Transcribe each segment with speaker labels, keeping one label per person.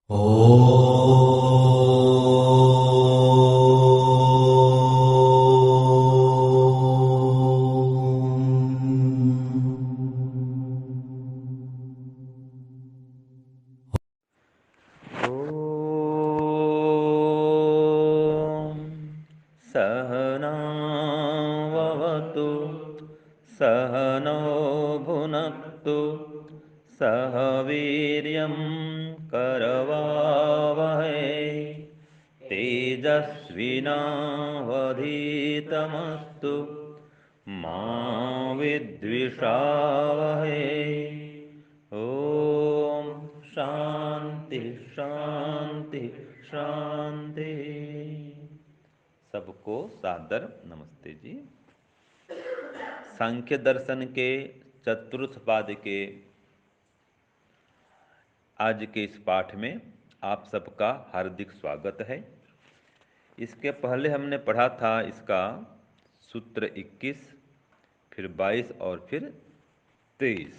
Speaker 1: सहनावतु सहनो भुनक्तु सह वीर्यं करवावहै तेजस्विनावधीतमस्तु मा विद्विषावहै। ओम शांति शांति शांति। सबको सादर नमस्ते जी। सांख्य दर्शन के चतुर्थ पाद के आज के इस पाठ में आप सबका हार्दिक स्वागत है। इसके पहले हमने पढ़ा था इसका सूत्र 21, फिर 22 और फिर 23।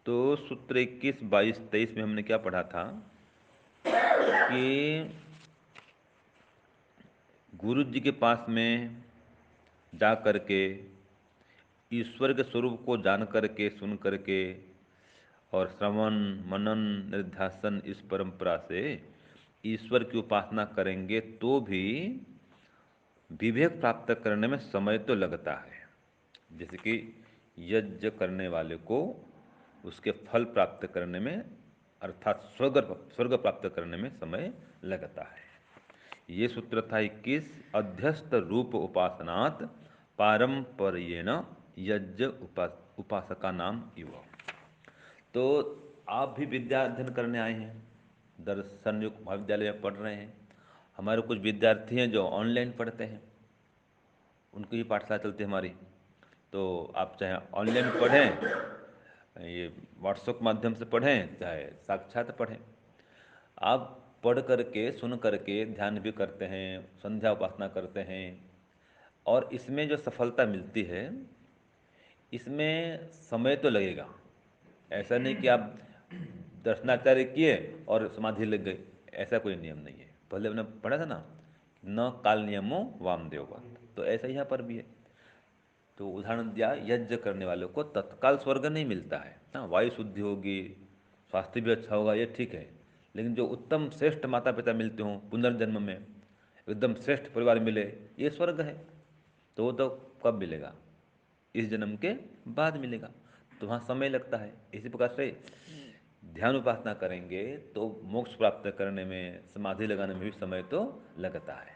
Speaker 1: तो सूत्र 21, 22, 23 में हमने क्या पढ़ा था कि गुरु जी के पास में जा करके ईश्वर के स्वरूप को जान करके, सुन करके और श्रवण मनन निध्यासन इस परंपरा से ईश्वर की उपासना करेंगे तो भी विवेक प्राप्त करने में समय तो लगता है। जैसे कि यज्ञ करने वाले को उसके फल प्राप्त करने में अर्थात स्वर्ग प्राप्त करने में समय लगता है। ये सूत्र था 21। अध्यस्त रूप उपासनात् पारंपर्येण यज्ञ उपासका नाम इव। तो आप भी विद्या अध्ययन करने आए हैं, दर्शन युक्त महाविद्यालय में पढ़ रहे हैं। हमारे कुछ विद्यार्थी हैं जो ऑनलाइन पढ़ते हैं, उनकी भी पाठशाला चलती है हमारी। तो आप चाहे ऑनलाइन पढ़ें, ये व्हाट्सएप माध्यम से पढ़ें, चाहे साक्षात पढ़ें, आप पढ़ करके सुन करके ध्यान भी करते हैं, संध्या उपासना करते हैं, और इसमें जो सफलता मिलती है इसमें समय तो लगेगा। ऐसा नहीं कि आप दर्शनाचार्य किए और समाधि लग गई, ऐसा कोई नियम नहीं है। पहले हमने पढ़ा था ना, न काल नियमो वामदेववत, तो ऐसा यहाँ पर भी है। तो उदाहरण दिया, यज्ञ करने वालों को तत्काल स्वर्ग नहीं मिलता है। हाँ, वायु शुद्धि होगी, स्वास्थ्य भी अच्छा होगा, ये ठीक है। लेकिन जो उत्तम श्रेष्ठ माता पिता मिलते हों पुनर्जन्म में, एकदम श्रेष्ठ परिवार मिले, ये स्वर्ग है। तो वो तो कब मिलेगा? इस जन्म के बाद मिलेगा। तो वहाँ समय लगता है। इसी प्रकार से ध्यान उपासना करेंगे तो मोक्ष प्राप्त करने में, समाधि लगाने में भी समय तो लगता है।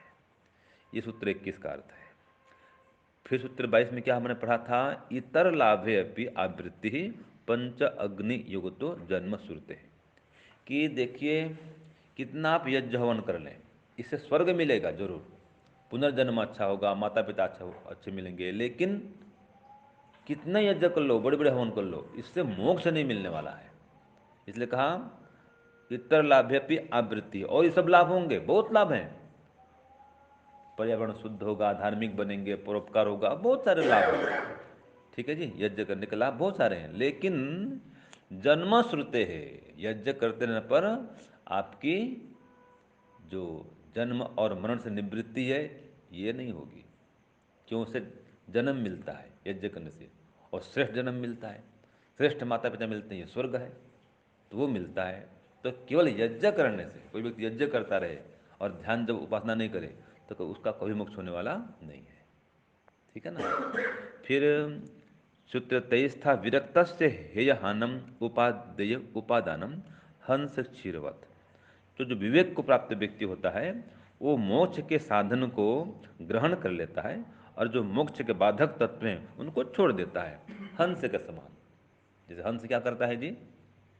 Speaker 1: ये सूत्र 21 का अर्थ है। फिर सूत्र 22 में क्या हमने पढ़ा था? इतर लाभे अपि आवृत्ति ही पंच अग्नि युगतो जन्म श्रुते। कि देखिए, कितना आप यज्ञ हवन कर लें, इससे स्वर्ग मिलेगा जरूर, पुनर्जन्म अच्छा होगा, माता पिता अच्छे मिलेंगे, लेकिन कितना यज्ञ कर लो, बड़े बड़े हवन कर लो, इससे मोक्ष नहीं मिलने वाला है। इसलिए कहा इतर लाभ्यपि आवृत्ति। और ये सब लाभ होंगे, बहुत लाभ हैं। पर्यावरण शुद्ध होगा, धार्मिक बनेंगे, परोपकार होगा, बहुत सारे लाभ हैं। ठीक है जी, यज्ञ करने के लाभ बहुत सारे हैं, लेकिन जन्म श्रुते है, यज्ञ करते रहने पर आपकी जो जन्म और मरण से निवृत्ति है ये नहीं होगी। क्यों? से जन्म मिलता है यज्ञ करने से, और श्रेष्ठ जन्म मिलता है, श्रेष्ठ माता पिता मिलते हैं, ये स्वर्ग है, तो वो मिलता है। तो केवल यज्ञ करने से, कोई व्यक्ति यज्ञ करता रहे और ध्यान जब उपासना नहीं करे तो उसका कभी मोक्ष होने वाला नहीं है। ठीक है ना? फिर सूत्र 23 था, विरक्त से हेयहानम उपादेय उपादानम हंस क्षीरवत। तो जो विवेक को प्राप्त व्यक्ति होता है वो मोक्ष के साधन को ग्रहण कर लेता है, और जो मोक्ष के बाधक तत्व हैं उनको छोड़ देता है, हंस के समान। जैसे हंस क्या करता है जी?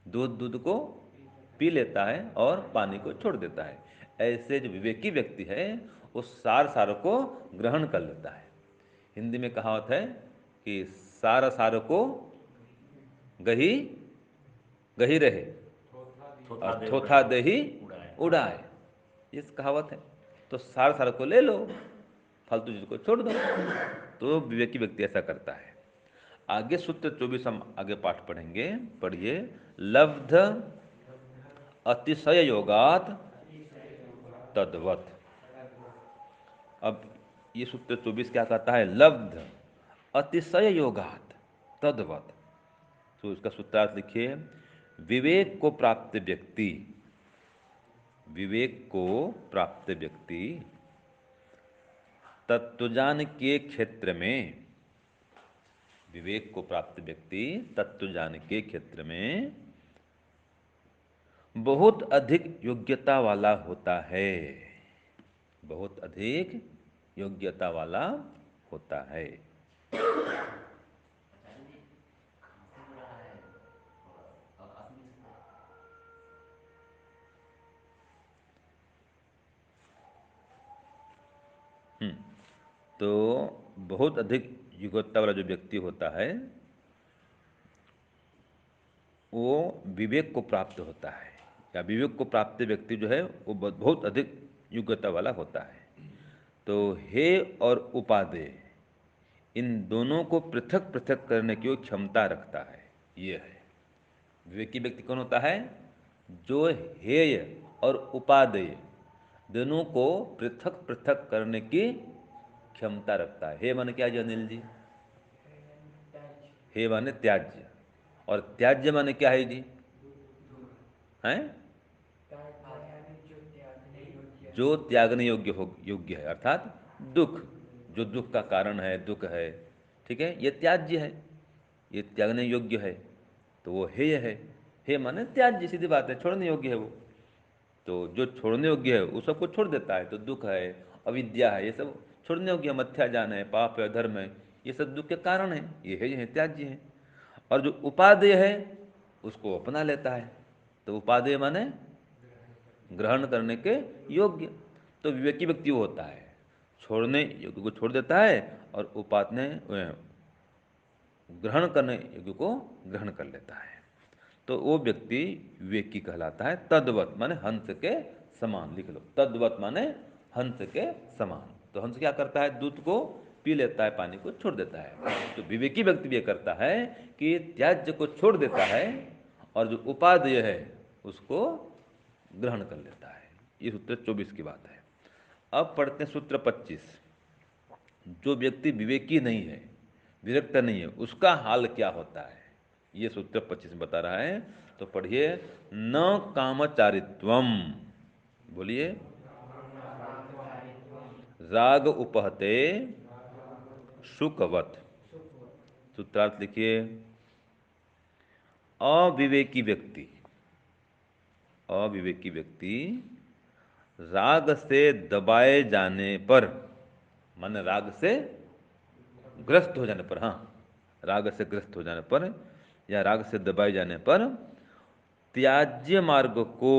Speaker 1: दूध को पी लेता है और पानी को छोड़ देता है। ऐसे जो विवेकी व्यक्ति है वो सार को ग्रहण कर लेता है। हिंदी में कहावत है कि सार को गही गही रहे और थोथा दही उड़ाए, ये कहावत है। तो सार को ले लो, फालतू चीज को छोड़ दो। तो विवेकी व्यक्ति ऐसा करता है। आगे सूत्र 24 हम आगे पाठ पढ़ेंगे, पढ़िए। लब्ध अतिशय योगात तद्वत। अब ये सूत्र 24 क्या कहता है? लब्ध अतिशय योगात तद्वत। तो इसका सूत्रार्थ लिखिए, विवेक को प्राप्त व्यक्ति, विवेक को प्राप्त व्यक्ति तत्वज्ञान के क्षेत्र में, विवेक को प्राप्त व्यक्ति तत्वज्ञान के क्षेत्र में बहुत अधिक योग्यता वाला होता है, बहुत अधिक योग्यता वाला होता है। तो बहुत अधिक योग्यता वाला जो व्यक्ति होता है वो विवेक को प्राप्त होता है, या विवेक को प्राप्त व्यक्ति जो है वो बहुत अधिक योग्यता वाला होता है। तो हे और उपादेय, इन दोनों को पृथक पृथक करने की वो क्षमता रखता है। ये है विवेकी व्यक्ति। कौन होता है? जो हेय और उपादेय दोनों को पृथक पृथक करने की क्षमता रखता है। हे माने क्या जी अनिल जी? हे माने त्याज्य, और त्याज्य माने क्या है जी? हैं? जो त्यागने योग्य हो, योग्य है, अर्थात दुख, जो दुख का कारण है, दुख है, ठीक है, ये त्याज्य है, ये त्यागने योग्य है, तो वो हेय है। हे माने त्याज्य, सीधी बात है, छोड़ने योग्य है वो। तो जो छोड़ने योग्य है वो सबको छोड़ देता है। तो दुख है, अविद्या है, ये सब छोड़ने योग्य, मथ्या ज्ञान है, पाप है, धर्म है, ये सब दुख के कारण है, ये है, ये है, त्याज्य है। और जो उपादेय है उसको अपना लेता है। तो उपादेय माने ग्रहण करने के योग्य। तो विवेकी व्यक्ति वो होता है छोड़ने योग्य को छोड़ देता है और उपादने ग्रहण करने योग्य को ग्रहण कर लेता है। तो वो व्यक्ति विवेकी कहलाता है। तद्वत माने हंस के समान, लिख लो, तद्वत माने हंस के समान। तो हंस क्या करता है? दूध को पी लेता है, पानी को छोड़ देता है। तो विवेकी व्यक्ति भी करता है कि त्याज्य को छोड़ देता है और जो उपादेय है उसको ग्रहण कर लेता है। ये सूत्र 24 की बात है। अब पढ़ते हैं सूत्र 25। जो व्यक्ति विवेकी नहीं है, विरक्त नहीं है, उसका हाल क्या होता है, ये सूत्र 25 में बता रहा है। तो पढ़िए, न कामचारित्वम, बोलिए, राग उपहते शुकवत। सूत्रार्थ लिखिए, अविवेकी व्यक्ति, अविवेकी व्यक्ति राग से दबाए जाने पर, माने राग से ग्रस्त हो जाने पर, हाँ, राग से ग्रस्त हो जाने पर या राग से दबाए जाने पर त्याज्य मार्ग को,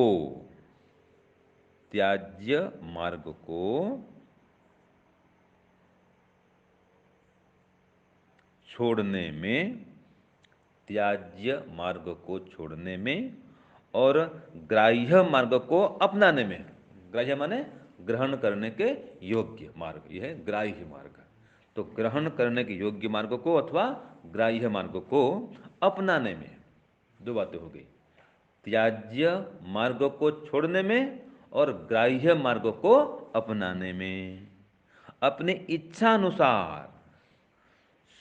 Speaker 1: त्याज्य मार्ग को छोड़ने में, त्याज्य मार्ग को छोड़ने में और ग्राह्य मार्ग को अपनाने में, ग्राह्य माने ग्रहण करने के योग्य मार्ग, यह है ग्राह्य मार्ग। तो ग्रहण करने के योग्य मार्ग को अथवा ग्राह्य मार्ग को अपनाने में, दो बातें हो गई, त्याज्य मार्ग को छोड़ने में और ग्राह्य मार्ग को अपनाने में अपनी इच्छा अनुसार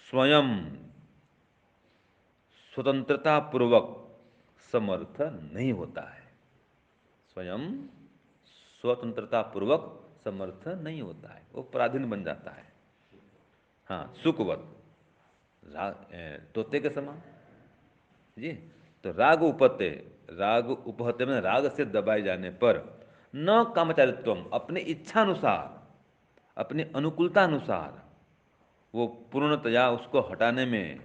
Speaker 1: स्वयं स्वतंत्रता पूर्वक समर्थ नहीं होता है, स्वयं स्वतंत्रता पूर्वक समर्थ नहीं होता है, वो पराधीन बन जाता है। हाँ, सुखवत, तोते के समान जी। तो राग उपहते, राग उपहते में राग से दबाए जाने पर न कामचारित्व, अपनी इच्छा अनुसार, अपनी अनुकूलता अनुसार वो पूर्णतया उसको हटाने में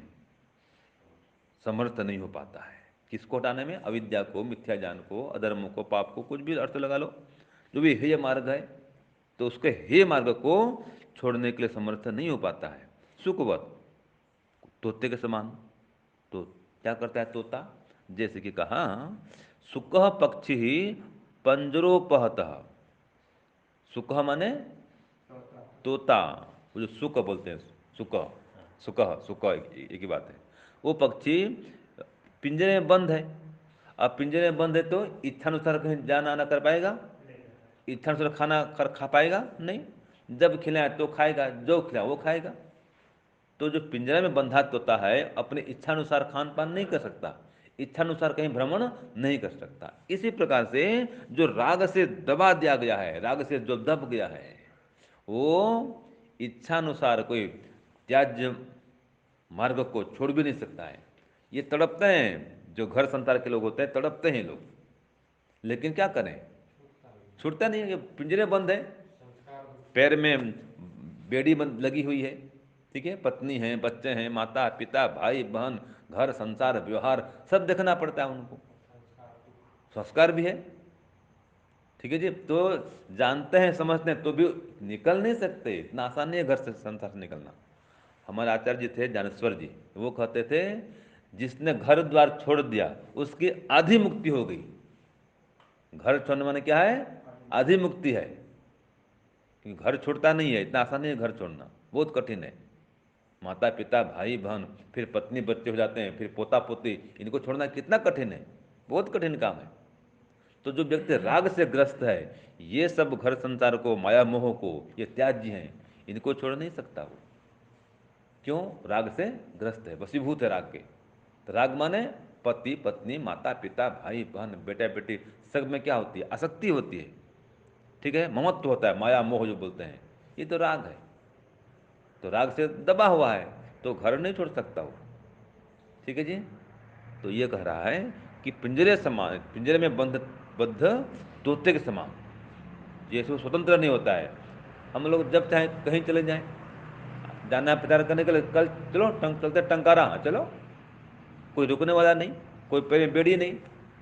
Speaker 1: समर्थ नहीं हो पाता है। किसको हटाने में? अविद्या को, मिथ्या ज्ञान को, अधर्म को, पाप को, कुछ भी अर्थ लगा लो, जो भी हेय मार्ग है, तो उसके हेय मार्ग को छोड़ने के लिए समर्थ नहीं हो पाता है। सुखवत, तोते के समान। तो क्या करता है तोता? जैसे कि कहा, सुकह पक्षी ही पंजरोपहत, सुकह माने तोता, वो जो सुक बोलते हैं, सुकह, सुकह सुकह एक ही बात है। वो पक्षी पिंजरे में बंद है, अब पिंजरे में बंद है तो इच्छानुसार कहीं जाना आना कर पाएगा? इच्छानुसार खाना खा पाएगा नहीं। जब खिलाए तो खाएगा, जो खिलाए वो खाएगा। तो जो पिंजरे में बंधा तोता है अपने इच्छानुसार खान पान नहीं कर सकता, इच्छानुसार कहीं भ्रमण नहीं कर सकता। इसी प्रकार से जो राग से दबा दिया गया है, राग से जो दब गया है, वो इच्छानुसार कोई त्याज्य मार्ग को छोड़ भी नहीं सकता है। ये तड़पते हैं, जो घर संसार के लोग होते हैं तड़पते हैं लोग, लेकिन क्या करें, छूटता नहीं है। ये पिंजरे बंद है, पैर में बेड़ी बंद लगी हुई है, ठीक है, पत्नी है, बच्चे हैं, माता पिता भाई बहन, घर संसार व्यवहार सब देखना पड़ता है उनको, संस्कार भी है, ठीक है जी। तो जानते हैं समझते हैं तो भी निकल नहीं सकते, इतना आसान नहीं है घर से संसार से निकलना। हमारे आचार्य जी थे ज्ञानेश्वर जी, वो कहते थे जिसने घर द्वार छोड़ दिया उसकी आधी मुक्ति हो गई। घर छोड़ने माने क्या है? आधी मुक्ति है। क्योंकि घर छोड़ता नहीं है, इतना आसान नहीं है घर छोड़ना, बहुत कठिन है। माता पिता भाई बहन, फिर पत्नी बच्चे हो जाते हैं, फिर पोता पोती, इनको छोड़ना कितना कठिन है, बहुत कठिन काम है। तो जो व्यक्ति राग से ग्रस्त है, ये सब घर संसार को, माया मोह को, ये त्याज्य हैं, इनको छोड़ नहीं सकता वो। क्यों? राग से ग्रस्त है, वशीभूत है राग के। तो राग माने पति पत्नी माता पिता भाई बहन बेटा बेटी, सब में क्या होती है? आसक्ति होती है, ठीक है, ममत्व होता है, माया मोह जो बोलते हैं, ये तो राग है। तो राग से दबा हुआ है तो घर नहीं छोड़ सकता वो, ठीक है जी। तो ये कह रहा है कि पिंजरे समान, पिंजरे में बद्ध तोते के समान, जैसे वो स्वतंत्र नहीं होता है। हम लोग जब चाहे कहीं चले जाएं, जाना है प्रचार करने के लिए, कल चलो चलते टंकारा, हाँ चलो, कोई रुकने वाला नहीं, कोई पेड़ बेड़ी नहीं,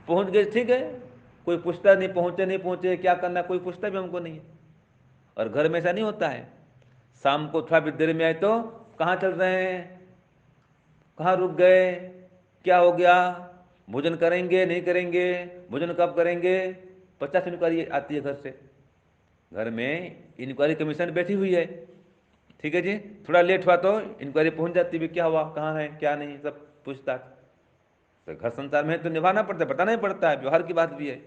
Speaker 1: पहुंच गए ठीक है, कोई पूछता नहीं पहुंचे नहीं पहुंचे क्या करना, कोई पूछता भी हमको नहीं है। और घर में ऐसा नहीं होता है, शाम को थोड़ा भी देर में आए तो कहाँ चल रहे हैं, कहाँ रुक गए, क्या हो गया, भोजन करेंगे नहीं करेंगे, भोजन कब करेंगे, 50 इंक्वायरी आती है घर से। घर में इंक्वायरी कमीशन बैठी हुई है, ठीक है जी। थोड़ा लेट हुआ तो इंक्वायरी पहुंच जाती है, क्या हुआ कहाँ है क्या नहीं, सब पूछताछ। तो घर संसार में है तो निभाना पड़ता है, बताना ही पड़ता है, व्यवहार की बात भी है।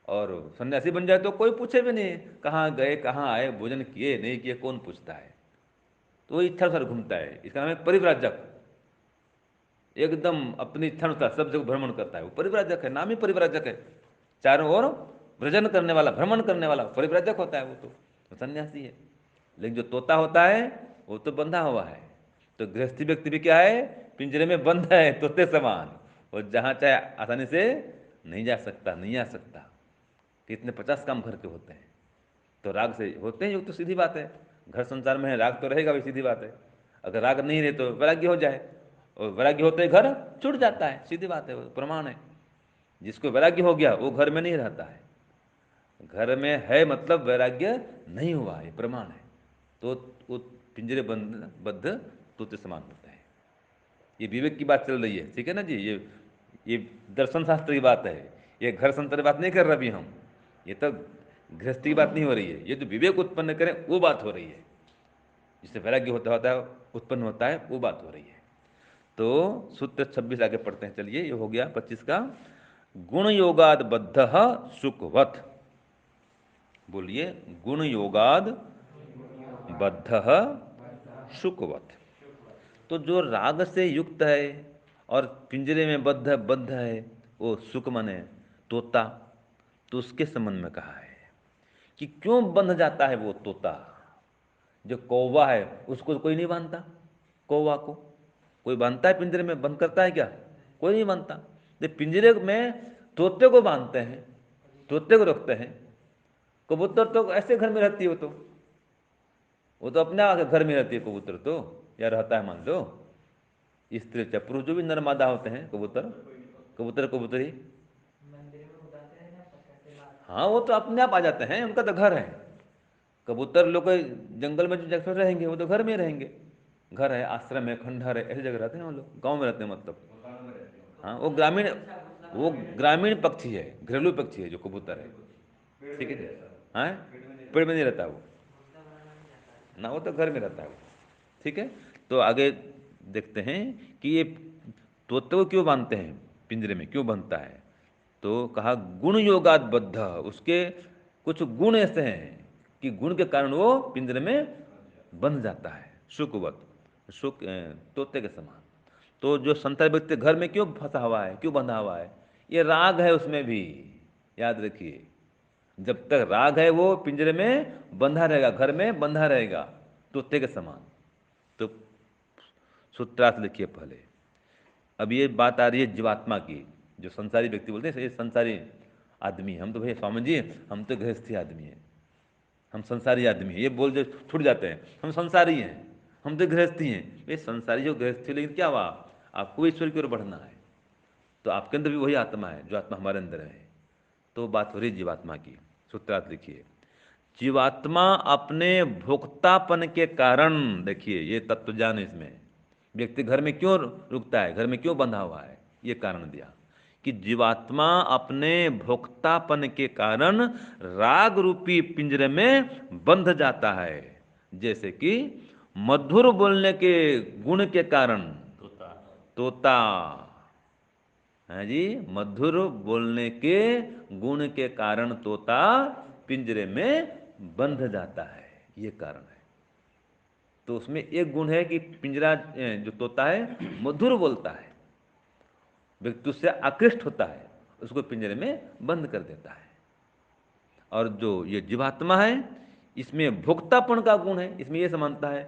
Speaker 1: और सन्यासी बन जाए तो कोई पूछे भी नहीं कहाँ गए कहाँ आए, भोजन किए नहीं किए, कौन पूछता है। तो वो इच्छा अनुसार घूमता है, इसका नाम है परिव्राजक। एकदम अपनी इच्छा अनुसार सब जगह भ्रमण करता है, वो परिव्राजक है, नाम ही परिव्राजक है। चारों ओर भ्रजन करने वाला, भ्रमण करने वाला परिव्राजक होता है वो तो सन्यासी है। लेकिन जो तोता होता है वो तो बंधा हुआ है। तो गृहस्थी व्यक्ति भी क्या है? पिंजरे में बंद है तोते समान, और जहाँ चाहे आसानी से नहीं जा सकता, नहीं आ सकता। कितने 50 काम घर के होते हैं, तो राग से होते हैं, ये तो सीधी बात है। घर संसार में है, राग तो रहेगा भी, सीधी बात है। अगर राग नहीं रहे तो वैराग्य हो जाए, और वैराग्य होते ही घर छूट जाता है, सीधी बात है, वो प्रमाण है। जिसको वैराग्य हो गया वो घर में नहीं रहता है, घर में है मतलब वैराग्य नहीं हुआ, ये प्रमाण है। तो वो पिंजरे बद्ध तोते समान होता है। ये विवेक की बात चल रही है, ठीक है ना जी। ये दर्शन शास्त्र की बात है, ये घर संसार की बात नहीं कर रहे अभी हम। ये तो गृहस्थी की बात नहीं हो रही है, ये जो विवेक उत्पन्न करें वो बात हो रही है, जिससे वैराग्य होता होता है उत्पन्न होता है, वो बात हो रही है। तो सूत्र 26 आगे पढ़ते हैं, चलिए। ये हो गया 25 का। गुण योगाद बद्ध सुखवत, बोलिए, गुण योगाद बद्ध सुखवत। तो जो राग से युक्त है और पिंजरे में बद्ध बद्ध है, वो सुख मने तोता। तो उसके संबंध में कहा है कि क्यों बंध जाता है वो तोता। जो कौवा है उसको कोई नहीं बांधता, कौवा को कोई बांधता है पिंजरे में, बंद करता है क्या? कोई नहीं बांधता। तो पिंजरे में तोते को बांधते हैं, तोते को रखते हैं। कबूतर तो ऐसे घर में रहती है, वो तो अपने घर में रहती है कबूतर तो, या रहता है मान लो। स्त्री चाहे पुरुष, जो भी नर मादा होते हैं कबूतर, कबूतर कबूतरी, हाँ वो तो अपने आप आ जाते हैं, उनका तो घर है। कबूतर लोग जंगल में जो जगह रहेंगे वो तो घर में रहेंगे, घर है, आश्रम है, खंडहर है, ऐसी जगह रहते हैं वो लोग, गाँव में रहते हैं मतलब। हाँ वो ग्रामीण पक्षी है, घरेलू पक्षी है जो कबूतर है, ठीक है जी। हाँ, पेड़ में नहीं रहता वो ना, वो तो घर में रहता है वो, ठीक है। तो आगे देखते हैं कि ये तोते को क्यों बांधते हैं पिंजरे में क्यों बंधता है? तो कहा गुण योगाद बद्ध, उसके कुछ गुण ऐसे हैं कि गुण के कारण वो पिंजरे में बंध जाता है, शुकवत, शुक तोते के समान। तो जो संसारी व्यक्ति घर में क्यों फंसा हुआ है, क्यों बंधा हुआ है? ये राग है उसमें भी, याद रखिए। जब तक राग है वो पिंजरे में बंधा रहेगा, घर में बंधा रहेगा तोते के समान। तो सूत्रार्थ लिखिए पहले। अब ये बात आ रही है जीवात्मा की। जो संसारी व्यक्ति बोलते हैं ये संसारी आदमी है। हम तो भैया स्वामी जी हम तो गृहस्थी आदमी है, हम संसारी आदमी हैं, ये बोल जो छूट जाते हैं, हम संसारी हैं, हम तो गृहस्थी हैं। ये संसारी जो गृहस्थी, लेकिन क्या हुआ, आपको ईश्वर की ओर बढ़ना है, तो आपके अंदर भी वही आत्मा है जो आत्मा हमारे अंदर है। तो बात हो रही जीवात्मा की। सूत्रार्थ लिखिए। जीवात्मा अपने भोक्तापन के कारण, देखिए ये तत्व ज्ञान है इसमें, व्यक्ति घर में क्यों रुकता है, घर में क्यों बंधा हुआ है, ये कारण दिया कि जीवात्मा अपने भोक्तापन के कारण राग रूपी पिंजरे में बंध जाता है। जैसे कि मधुर बोलने के गुण के कारण तोता है जी, मधुर बोलने के गुण के कारण तोता पिंजरे में बंध जाता है, ये कारण है। तो उसमें एक गुण है कि पिंजरा जो तोता है मधुर बोलता है, व्यक्ति उससे आकृष्ट होता है, उसको पिंजरे में बंद कर देता है। और जो ये जीवात्मा है इसमें भोक्तापन का गुण है, इसमें ये समानता है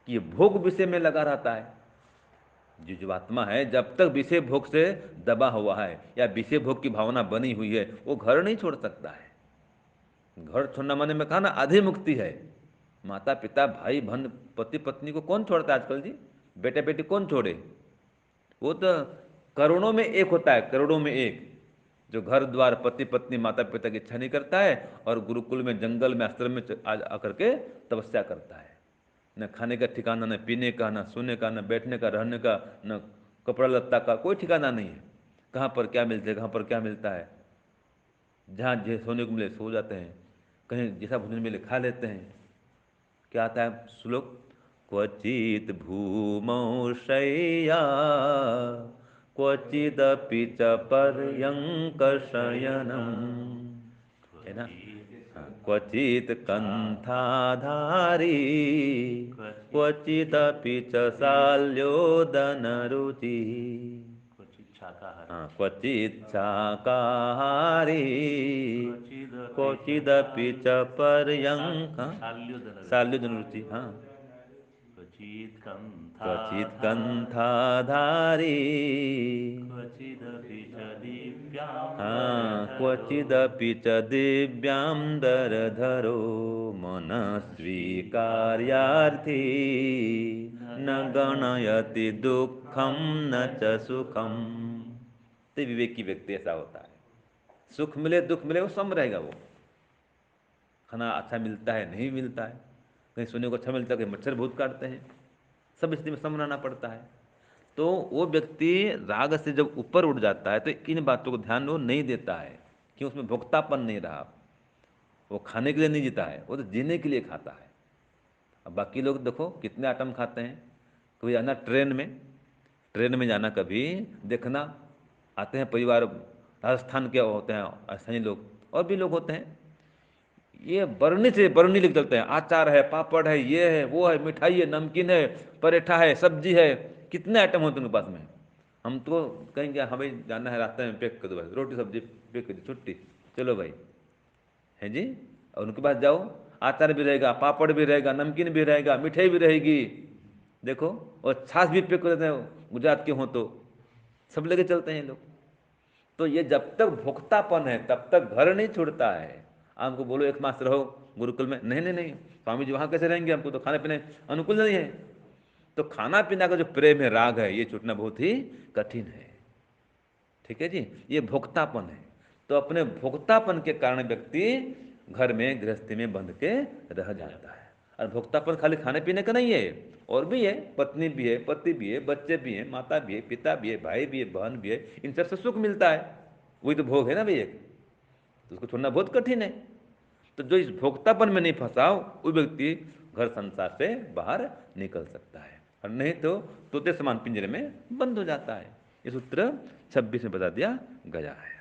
Speaker 1: कि ये भोग विषय में लगा रहता है। जो जीवात्मा है जब तक विषय भोग से दबा हुआ है या विषय भोग की भावना बनी हुई है, वो घर नहीं छोड़ सकता है। घर छोड़ना माने में कहा ना आधी मुक्ति है। माता पिता भाई बहन पति पत्नी को कौन छोड़ता है आजकल जी? बेटे बेटी कौन छोड़े? वो तो करोड़ों में एक होता है, करोड़ों में एक, जो घर द्वार पति पत्नी माता पिता की इच्छा नहीं करता है और गुरुकुल में जंगल में आश्रम में आकर के तपस्या करता है। न खाने का ठिकाना, न पीने का, न सोने का, न बैठने का, रहने का, न कपड़ा लत्ता का कोई ठिकाना नहीं है। कहाँ पर क्या मिलता है, कहाँ पर क्या मिलता है, जहाँ जो सोने को मिले सो जाते हैं, कहीं जैसा भोजन मिले खा लेते हैं। क्या आता है श्लोक, क्वचित भूमौ शय्या क्वचिदपि च पर्यंक शयनम, है ना? हाँ, क्वचित कंथाधारी क्वचिदपि च शाल्योदन रुचि, हाँ क्वचित शाकाहारी क्वचिदपि च पर्यंक, शाल्योदन रुचि, हाँ क्वचित कंथाधारी हाँ क्वचिदपि च दिव्यांबरधरो मनस्वीकार्यार्थी न गणयति दुखम न च सुखम। तो विवेकी व्यक्ति ऐसा होता है, सुख मिले दुख मिले वो सम रहेगा। वो खाना अच्छा मिलता है नहीं मिलता है, कहीं सोने को अच्छा मिलता है, कहीं मच्छर बहुत काटते हैं, सब स्थिति में सम रहना पड़ता है। तो वो व्यक्ति राग से जब ऊपर उठ जाता है तो इन बातों को ध्यान वो नहीं देता है कि उसमें भोक्तापन नहीं रहा। वो खाने के लिए नहीं जीता है, वो तो जीने के लिए खाता है। अब बाकी लोग देखो कितने आइटम खाते हैं। कभी आना ट्रेन में जाना, कभी देखना आते हैं परिवार राजस्थान के होते हैं स्थानीय लोग, और भी लोग होते हैं, ये बरनी से बरनी लेके चलते हैं, अचार है, पापड़ है, ये है, वो है, मिठाई है, नमकीन है, पराठा है, सब्जी है, कितने आइटम होते हैं उनके पास में। हम तो कहेंगे हमें जाना है, रास्ते में पैक कर दो भाई, रोटी सब्जी पैक कर दी, छुट्टी, चलो भाई, है जी। और उनके पास जाओ, अचार भी रहेगा, पापड़ भी रहेगा, नमकीन भी रहेगा, मिठाई भी रहेगी, देखो, और छाछ भी पैक कर देते हैं, गुजरात के हों तो सब लेके चलते हैं ये लोग। तो ये जब तक भोक्तापन है तब तक घर नहीं छोड़ता है। आपको बोलो एक मास रहो गुरुकुल में, नहीं नहीं नहीं स्वामी जी वहाँ कैसे रहेंगे, हमको तो खाने पीने अनुकूल नहीं है। तो खाना पीना का जो प्रेम है, राग है, ये छूटना बहुत ही कठिन है। ठीक है जी, ये भोक्तापन है। तो अपने भोक्तापन के कारण व्यक्ति घर में गृहस्थी में बंध के रह जाता है। और भोक्तापन खाली खाने पीने का नहीं है, और भी है, पत्नी भी है, पति भी है, बच्चे भी हैं, माता भी है, पिता भी है, भाई भी है, बहन भी है, इन सबसे सुख मिलता है। वही तो भोग है ना भाई एक, तो उसको छोड़ना बहुत कठिन है। तो जो इस भोक्तापन में नहीं फंसा वो व्यक्ति घर संसार से बाहर निकल सकता है, और नहीं तो तोते समान पिंजरे में बंद हो जाता है। ये सूत्र 26 में बता दिया गया है।